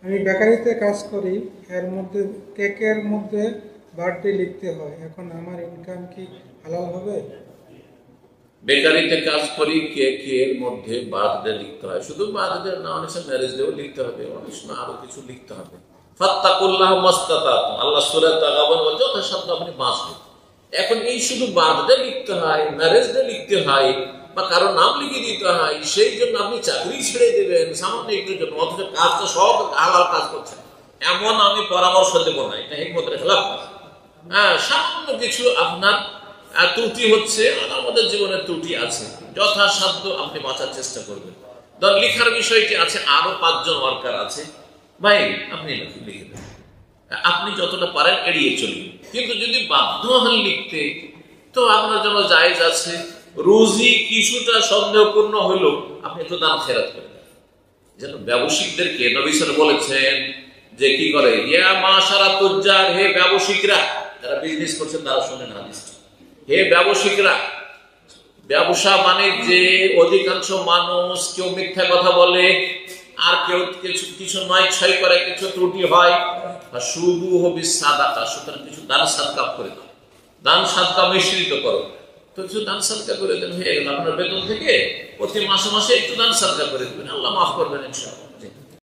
আমি বেকারিতে কাজ করি, এর মধ্যে কেকের মধ্যে বার্থডে লিখতে হয়, এখন আমার ইনকাম কি হালাল হবে? বেকারিতে কাজ করি, কেকের মধ্যে বার্থডে লিখতে হয়। শুধু বার্থডে না, অনেক সময় ম্যারেজ ডেও লিখতে হবে, অনেক সময় আরো কিছু লিখতে হবে। ফাত্তাকুল্লাহ মাস্তাতাতুম, আল্লাহ সূরা তাগাবুন বলে যথাসাধ্য আপনি বাঁচবেন। এখন এই শুধু বার্থডে লিখতে হয়, ম্যারেজ ডে লিখতে হয়, বা কারো নাম লিখে দিতে হয়, সেই জন্য আপনি চাকরি ছেড়ে দেবেন সামান্য একটুর জন্য, অথচ কাজটা সব হালাল কাজ করছেন, এমন আমি পরামর্শ দেব না। এটা হিকমতের খেলাফ। হ্যাঁ, সামান্য কিছু আপনার ত্রুটি হচ্ছে, আমাদের জীবনে ত্রুটি আছে, যথাসাধ্য আপনি বাঁচার চেষ্টা করবেন। ধর লিখার বিষয়টি আছে, আরো 5 জন ওয়ার্কার আছে, ভাই আপনি লিখে দেন, আপনি যতটা পারেন এড়িয়ে চলবেন। কিন্তু যদি বাধ্য হন লিখতে, তো আপনার জন্য জায়েজ আছে। রুজি কিছুটা সন্দেহপূর্ণ হইল, আপনি একটু দান খেরাত করেন। যেন ব্যবসায়িকদেরকে নবী সাল্লাল্লাহু আলাইহি ওয়াসাল্লাম বলেছেন যে কি করে, ইয়া মাশারা তুজ্জার, হে ব্যবসায়িকরা, যারা বিজনেস করছেন তারা শুনেন হাদিসটি। হে ব্যবসায়িকরা, ব্যবসা বাণিজ্যে অধিকাংশ মানুষ কেউ মিথ্যা কথা বলে, আর কেউ কিছু নয় ছয় করে, কিছু ত্রুটি হয়। শুধু হবে সাদাকা, সুতরাং কিছু দান সাদকা করে দাও, দান সাদকা মিশ্রিত করো। তো কিছু দান সাদকা করে দেন, হয়ে গেল। আপনার বেতন থেকে প্রতি মাসে মাসে একটু দান সাদকা করে দেবেন, আল্লাহ মাফ করবেন ইনশাআল্লাহ।